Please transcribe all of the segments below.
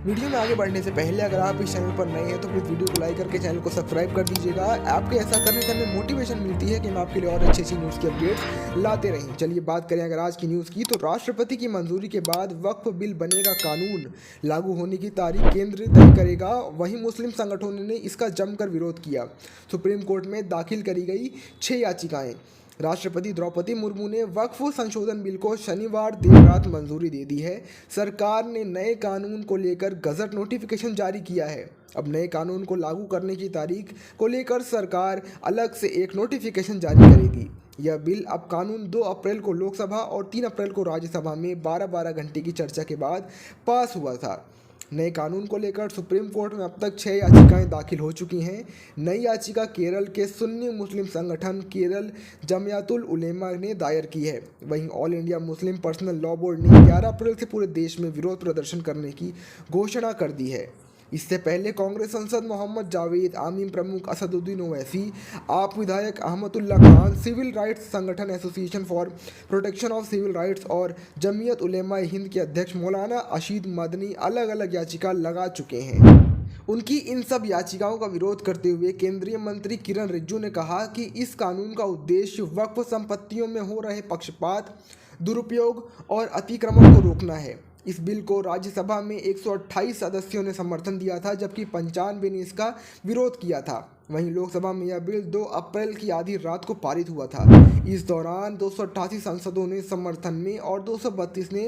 Video में आगे बढ़ने से पहले अगर आप इस चैनल पर नए हैं तो प्लीज़ वीडियो को लाइक करके चैनल को सब्सक्राइब कर दीजिएगा। आपके ऐसा करने से हमें मोटिवेशन मिलती है कि हम आपके लिए और अच्छी न्यूज़ की अपडेट्स लाते रहें। चलिए बात करें अगर आज की न्यूज़ की, तो राष्ट्रपति की मंजूरी के बाद वक्फ बिल बनेगा कानून, लागू होने की तारीख केंद्र तय करेगा। वहीं मुस्लिम संगठनों ने इसका जमकर विरोध किया। सुप्रीम कोर्ट में दाखिल करी गई 6 याचिकाएं। राष्ट्रपति द्रौपदी मुर्मू ने वक्फ संशोधन बिल को शनिवार देर रात मंजूरी दे दी है। सरकार ने नए कानून को लेकर गजट नोटिफिकेशन जारी किया है। अब नए कानून को लागू करने की तारीख को लेकर सरकार अलग से एक नोटिफिकेशन जारी करेगी। यह बिल अब कानून 2 अप्रैल को लोकसभा और 3 अप्रैल को राज्यसभा में 12-12 घंटे की चर्चा के बाद पास हुआ था। नए कानून को लेकर सुप्रीम कोर्ट में अब तक 6 याचिकाएं दाखिल हो चुकी हैं। नई याचिका केरल के सुन्नी मुस्लिम संगठन केरल जमियातुल उलेमा ने दायर की है। वहीं all India Muslim personal law board ने 11 अप्रैल से पूरे देश में विरोध प्रदर्शन करने की घोषणा कर दी है। इससे पहले कांग्रेस सांसद मोहम्मद जावेद, आमीम प्रमुख असदुद्दीन ओवैसी, आप विधायक अहमदुल्ला खान, सिविल राइट्स संगठन association for protection of civil rights और जमीयत उलेमा हिंद के अध्यक्ष मौलाना अशीद मदनी अलग अलग याचिका लगा चुके हैं। उनकी इन सब याचिकाओं का विरोध करते हुए केंद्रीय मंत्री किरण रिजिजू ने कहा कि इस कानून का उद्देश्य वक्फ संपत्तियों में हो रहे पक्षपात, दुरुपयोग और अतिक्रमण को रोकना है। इस बिल को राज्यसभा में 128 सदस्यों ने समर्थन दिया था, जबकि 95 ने इसका विरोध किया था। वहीं लोकसभा में यह बिल 2 अप्रैल की आधी रात को पारित हुआ था। इस दौरान 288 सांसदों ने समर्थन में और 232 ने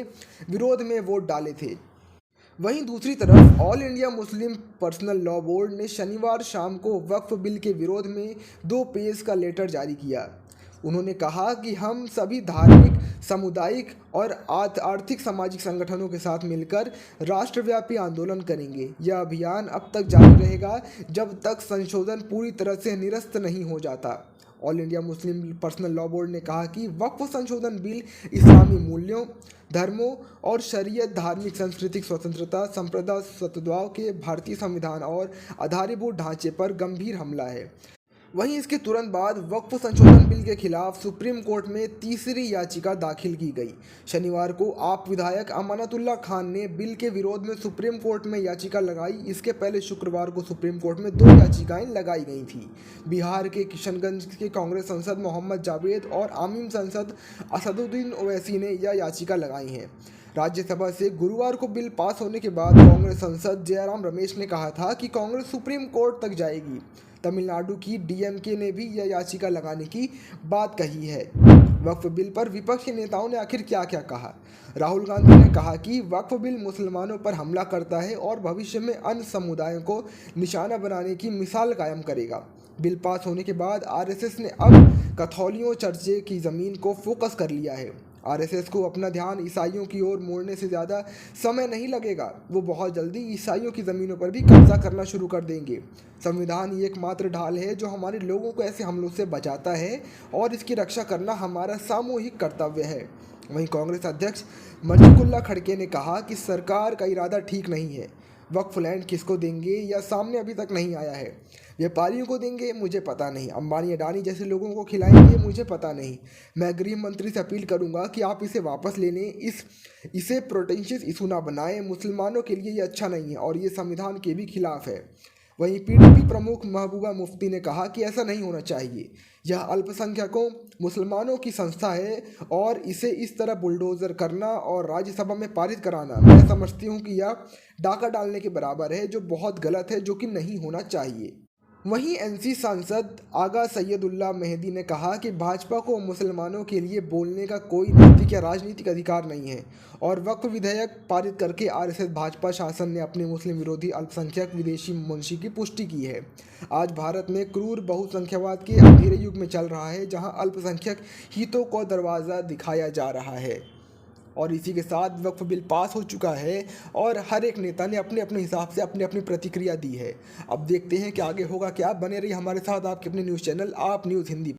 विरोध में वोट डाले थे। वहीं दूसरी तरफ all India Muslim personal law board ने शनिवार शाम को वक्फ बिल के विरोध में 2 पेज का लेटर जारी किया। उन्होंने कहा कि हम सभी धार्मिक, सामुदायिक और आर्थिक सामाजिक संगठनों के साथ मिलकर राष्ट्रव्यापी आंदोलन करेंगे। यह अभियान अब तक जारी रहेगा जब तक संशोधन पूरी तरह से निरस्त नहीं हो जाता। All India Muslim personal law board ने कहा कि वक्फ संशोधन बिल इस्लामी मूल्यों, धर्मों और शरीयत, धार्मिक सांस्कृतिक स्वतंत्रता, संप्रदाय सद्भाव के भारतीय संविधान और आधारभूत ढांचे पर गंभीर हमला है। वहीं इसके तुरंत बाद वक्फ संशोधन बिल के खिलाफ सुप्रीम कोर्ट में तीसरी याचिका दाखिल की गई। शनिवार को आप विधायक अमानतुल्लाह खान ने बिल के विरोध में सुप्रीम कोर्ट में याचिका लगाई। इसके पहले शुक्रवार को सुप्रीम कोर्ट में 2 याचिकाएं लगाई गई थी। बिहार के किशनगंज के कांग्रेस सांसद मोहम्मद जावेद और आमीम सांसद असदुद्दीन ओवैसी ने यह याचिका लगाई है। राज्यसभा से गुरुवार को बिल पास होने के बाद कांग्रेस सांसद जयराम रमेश ने कहा था कि कांग्रेस सुप्रीम कोर्ट तक जाएगी। तमिलनाडु की डीएमके ने भी यह याचिका लगाने की बात कही है। वक्फ बिल पर विपक्ष के नेताओं ने आखिर क्या क्या कहा? राहुल गांधी ने कहा कि वक्फ बिल मुसलमानों पर हमला करता है और भविष्य में अन्य समुदायों को निशाना बनाने की मिसाल कायम करेगा। बिल पास होने के बाद आरएसएस ने अब कैथोलिक चर्च की ज़मीन को फोकस कर लिया है। आरएसएस को अपना ध्यान ईसाइयों की ओर मोड़ने से ज़्यादा समय नहीं लगेगा। वो बहुत जल्दी ईसाइयों की ज़मीनों पर भी कब्जा करना शुरू कर देंगे। संविधान ही एकमात्र ढाल है जो हमारे लोगों को ऐसे हमलों से बचाता है और इसकी रक्षा करना हमारा सामूहिक कर्तव्य है। वहीं कांग्रेस अध्यक्ष मर्जिकुल्ला खड़गे ने कहा कि सरकार का इरादा ठीक नहीं है। वक्फ लैंड किसको देंगे या सामने अभी तक नहीं आया है। व्यापारियों को देंगे, मुझे पता नहीं। अंबानी अडानी जैसे लोगों को खिलाएंगे, मुझे पता नहीं। मैं गृह मंत्री से अपील करूंगा कि आप इसे वापस ले लें। इसे प्रोटेंशियस इशू ना बनाएं। मुसलमानों के लिए ये अच्छा नहीं है और ये संविधान के भी खिलाफ है। वहीं पीडीपी प्रमुख महबूबा मुफ्ती ने कहा कि ऐसा नहीं होना चाहिए। यह अल्पसंख्यकों मुसलमानों की संस्था है और इसे इस तरह बुलडोजर करना और राज्यसभा में पारित कराना, मैं समझती हूँ कि यह डाका डालने के बराबर है, जो बहुत गलत है, जो कि नहीं होना चाहिए। वहीं एनसी सांसद आगा सैयदुल्ला मेहदी ने कहा कि भाजपा को मुसलमानों के लिए बोलने का कोई नैतिक या राजनीतिक अधिकार नहीं है और वक्फ विधेयक पारित करके आरएसएस भाजपा शासन ने अपने मुस्लिम विरोधी अल्पसंख्यक विदेशी मुंशी की पुष्टि की है। आज भारत में क्रूर बहुसंख्यावाद के अंधेरे युग में चल रहा है, जहां अल्पसंख्यक हितों को दरवाज़ा दिखाया जा रहा है। और इसी के साथ वक्फ बिल पास हो चुका है और हर एक नेता ने अपने अपने हिसाब से अपनी अपनी प्रतिक्रिया दी है। अब देखते हैं कि आगे होगा क्या। बने रहिए हमारे साथ आपके अपने न्यूज़ चैनल आप न्यूज़ हिंदी।